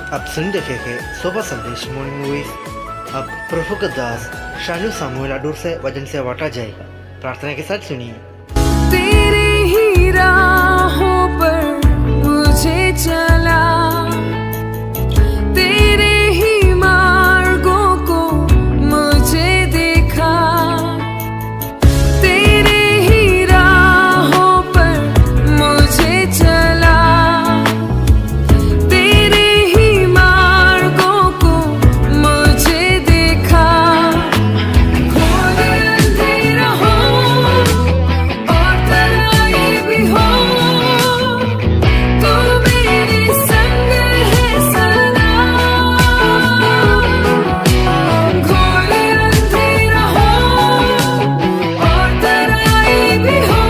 आप सुन रहे थे सुबह संदेश मॉर्निंग मूवीज। अब प्रभु का दास शानू सामुएल अडूर से वचन से बांटा जाएगा। प्रार्थना के साथ सुनिए। तेरे ही राहों पर मुझे चला, तेरे ही मार्गों को मुझे देखा, तेरे ही राहों पर मुझे चला, तेरे ही मार्गों को मुझे देखा। खोले अंधेरा हो और तराई भी हो, तू मेरे संग है सदा। खोले अंधेरा हो और तराई भी हो,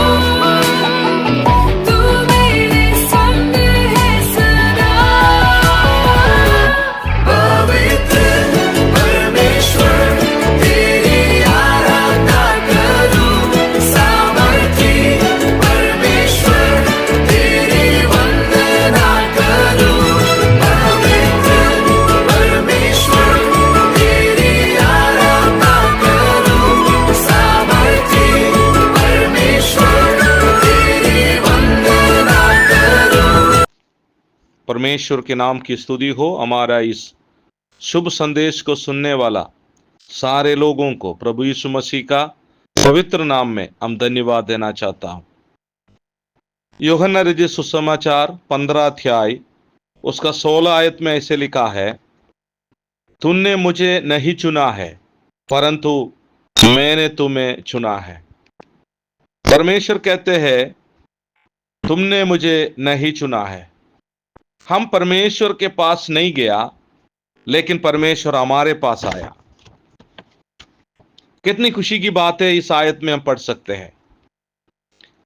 तू मेरे संग है सदा। पवित्र परमेश्वर तेरी आराधना करूं, सामर्थी परमेश्वर तेरी वंदना करूं। पवित्र परमेश्वर तेरी आराधना करूं, सामर्थी परमेश्वर तेरी वंदना करूं। परमेश्वर के नाम की स्तुति हो। हमारा इस शुभ संदेश को सुनने वाला सारे लोगों को प्रभु यीशु मसीह का पवित्र नाम में हम धन्यवाद देना चाहता हूं। यूहन्ना रचित सुसमाचार 15 अध्याय उसका 16 आयत में ऐसे लिखा है, तुमने मुझे नहीं चुना है परंतु मैंने तुम्हें चुना है। परमेश्वर कहते हैं तुमने मुझे नहीं चुना है। हम परमेश्वर के पास नहीं गया, लेकिन परमेश्वर हमारे पास आया। कितनी खुशी की बात है, इस आयत में हम पढ़ सकते हैं।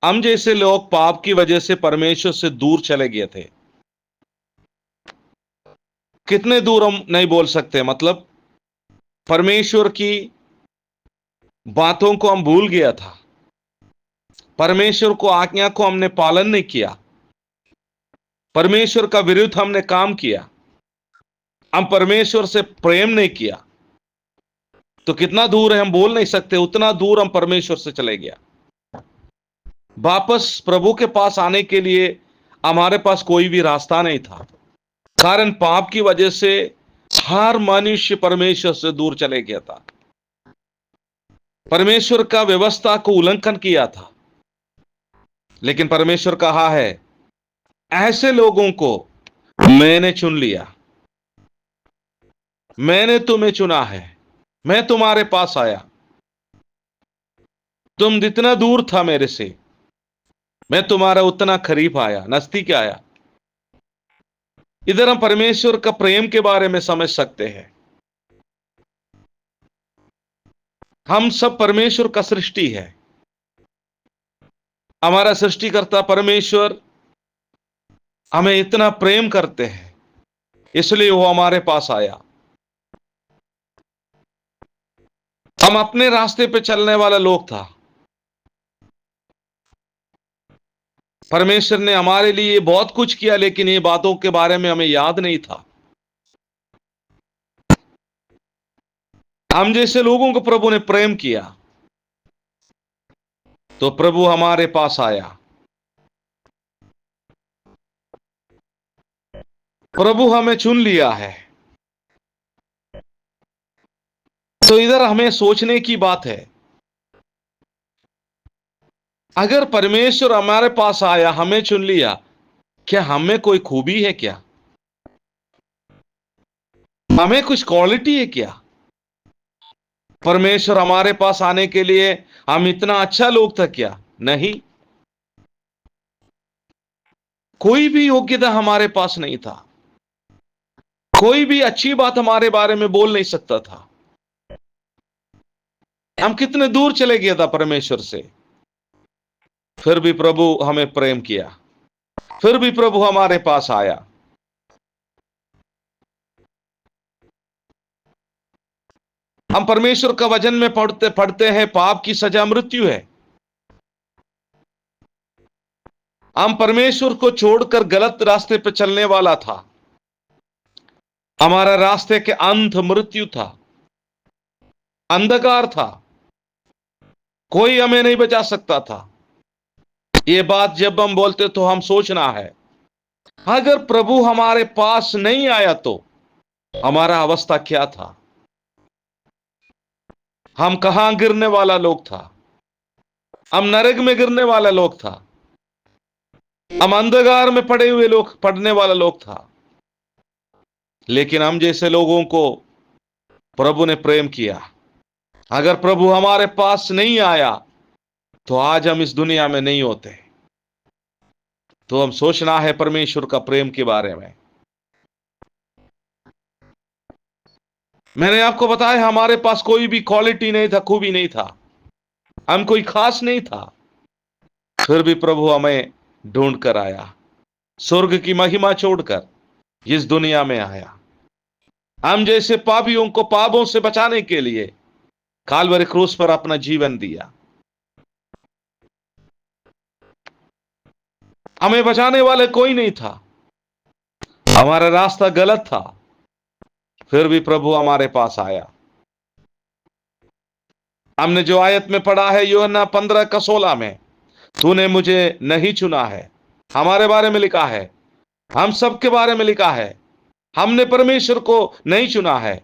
हम जैसे लोग पाप की वजह से परमेश्वर से दूर चले गए थे। कितने दूर हम नहीं बोल सकते, मतलब परमेश्वर की बातों को हम भूल गया था। परमेश्वर को आज्ञा को हमने पालन नहीं किया। परमेश्वर का विरुद्ध हमने काम किया। हम परमेश्वर से प्रेम नहीं किया। तो कितना दूर है हम बोल नहीं सकते, उतना दूर हम परमेश्वर से चले गया। वापस प्रभु के पास आने के लिए हमारे पास कोई भी रास्ता नहीं था, कारण पाप की वजह से हर मनुष्य परमेश्वर से दूर चले गया था। परमेश्वर का व्यवस्था को उल्लंघन किया था। लेकिन परमेश्वर कहा है, ऐसे लोगों को मैंने चुन लिया, मैंने तुम्हें चुना है, मैं तुम्हारे पास आया। तुम जितना दूर था मेरे से, मैं तुम्हारा उतना करीब आया, नजदीक आया। इधर हम परमेश्वर का प्रेम के बारे में समझ सकते हैं। हम सब परमेश्वर का सृष्टि है। हमारा सृष्टिकर्ता परमेश्वर हमें इतना प्रेम करते हैं, इसलिए वो हमारे पास आया। हम अपने रास्ते पे चलने वाला लोग था। परमेश्वर ने हमारे लिए बहुत कुछ किया, लेकिन ये बातों के बारे में हमें याद नहीं था। हम जैसे लोगों को प्रभु ने प्रेम किया, तो प्रभु हमारे पास आया। प्रभु हमें चुन लिया है। तो इधर हमें सोचने की बात है, अगर परमेश्वर हमारे पास आया, हमें चुन लिया, क्या हमें कोई खूबी है? क्या हमें कुछ क्वालिटी है? क्या परमेश्वर हमारे पास आने के लिए हम इतना अच्छा लोग था? क्या नहीं, कोई भी योग्यता हमारे पास नहीं था। कोई भी अच्छी बात हमारे बारे में बोल नहीं सकता था। हम कितने दूर चले गया था परमेश्वर से, फिर भी प्रभु हमें प्रेम किया, फिर भी प्रभु हमारे पास आया। हम परमेश्वर का वचन में पढ़ते हैं, पाप की सजा मृत्यु है। हम परमेश्वर को छोड़कर गलत रास्ते पर चलने वाला था, हमारा रास्ते के अंत मृत्यु था, अंधकार था, कोई हमें नहीं बचा सकता था। ये बात जब हम बोलते तो हम सोचना है, अगर प्रभु हमारे पास नहीं आया तो हमारा अवस्था क्या था। हम कहां गिरने वाला लोग था, हम नरक में गिरने वाला लोग था, हम अंधकार में पड़े हुए लोग, पड़ने वाला लोग था। लेकिन हम जैसे लोगों को प्रभु ने प्रेम किया। अगर प्रभु हमारे पास नहीं आया तो आज हम इस दुनिया में नहीं होते। तो हम सोचना है परमेश्वर का प्रेम के बारे में। मैंने आपको बताया हमारे पास कोई भी क्वालिटी नहीं था, खूबी नहीं था, हम कोई खास नहीं था, फिर भी प्रभु हमें ढूंढ कर आया, स्वर्ग की महिमा छोड़कर इस दुनिया में आया। हम जैसे पापियों को पापों से बचाने के लिए काल्वरी क्रूस पर अपना जीवन दिया। हमें बचाने वाले कोई नहीं था, हमारा रास्ता गलत था, फिर भी प्रभु हमारे पास आया। हमने जो आयत में पढ़ा है यूहन्ना 15:16 में, तूने मुझे नहीं चुना है, हमारे बारे में लिखा है, हम सबके बारे में लिखा है। हमने परमेश्वर को नहीं चुना है,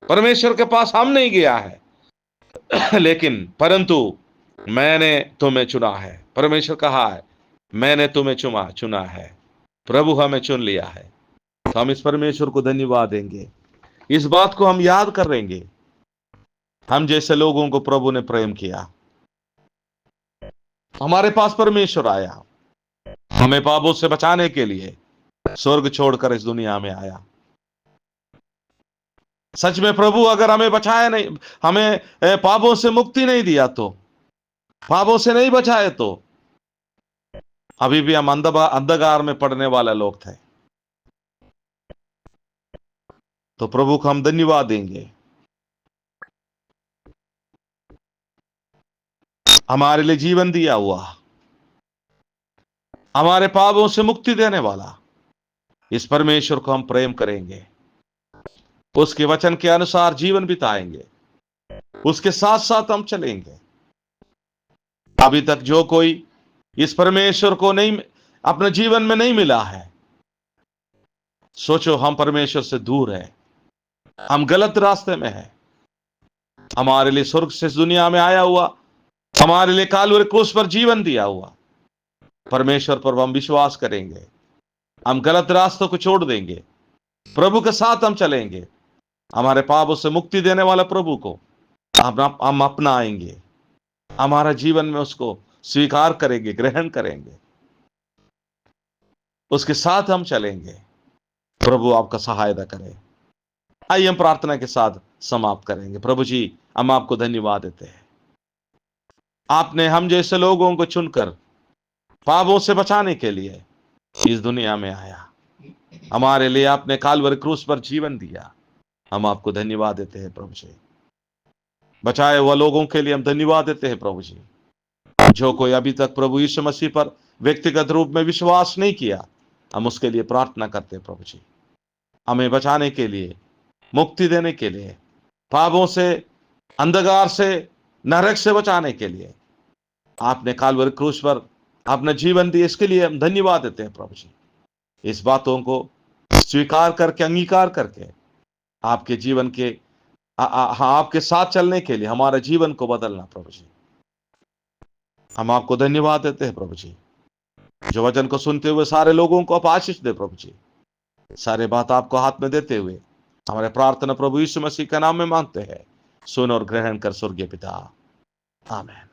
परमेश्वर के पास हम नहीं गया है, लेकिन परंतु मैंने तुम्हें चुना है। परमेश्वर कहा है मैंने तुम्हें चुना है, प्रभु हमें चुन लिया है। तो हम इस परमेश्वर को धन्यवाद देंगे, इस बात को हम याद करेंगे। हम जैसे लोगों को प्रभु ने प्रेम किया, हमारे पास परमेश्वर आया, हमें पापों से बचाने के लिए स्वर्ग छोड़कर इस दुनिया में आया। सच में प्रभु अगर हमें बचाया नहीं, हमें पापों से मुक्ति नहीं दिया, तो पापों से नहीं बचाए, तो अभी भी हम अंधकार में पड़ने वाले लोग थे। तो प्रभु को हम धन्यवाद देंगे, हमारे लिए जीवन दिया हुआ, हमारे पापों से मुक्ति देने वाला इस परमेश्वर को हम प्रेम करेंगे, उसके वचन के अनुसार जीवन बिताएंगे, उसके साथ साथ हम चलेंगे। अभी तक जो कोई इस परमेश्वर को नहीं, अपने जीवन में नहीं मिला है, सोचो हम परमेश्वर से दूर है, हम गलत रास्ते में हैं। हमारे लिए स्वर्ग से इस दुनिया में आया हुआ, हमारे लिए काल्वरी क्रूस पर जीवन दिया हुआ परमेश्वर पर हम विश्वास करेंगे, हम गलत रास्तों को छोड़ देंगे, प्रभु के साथ हम चलेंगे, हमारे पापों से मुक्ति देने वाला प्रभु को हम अपनाएंगे, हमारा जीवन में उसको स्वीकार करेंगे, ग्रहण करेंगे, उसके साथ हम चलेंगे। प्रभु आपका सहायता करे। आइए हम प्रार्थना के साथ समाप्त करेंगे। प्रभु जी, हम आपको धन्यवाद देते हैं, आपने हम जैसे लोगों को चुनकर पापों से बचाने के लिए इस दुनिया में आया, हमारे लिए आपने काल्वरी क्रूस पर जीवन दिया। हम आपको धन्यवाद देते हैं प्रभु जी। बचाए हुए लोगों के लिए हम धन्यवाद देते हैं प्रभु जी। जो कोई अभी तक प्रभु यीशु मसीह पर व्यक्तिगत रूप में विश्वास नहीं किया, हम उसके लिए प्रार्थना करते हैं प्रभु जी। हमें बचाने के लिए, मुक्ति देने के लिए, पापों से, अंधकार से, नरक से बचाने के लिए आपने काल्वरी क्रूस पर अपना जीवन दिया। इसके लिए हम धन्यवाद देते हैं प्रभु जी। इस बातों को स्वीकार करके, अंगीकार करके आपके जीवन के आपके साथ चलने के लिए हमारा जीवन को बदलना प्रभु जी। हम आपको धन्यवाद देते हैं प्रभु जी। जो वचन को सुनते हुए सारे लोगों को आप आशीष दे प्रभु जी। सारे बात आपको हाथ में देते हुए हमारे प्रार्थना प्रभु यीशु मसीह के नाम में मांगते हैं, सुन और ग्रहण कर स्वर्गीय पिता, आमीन।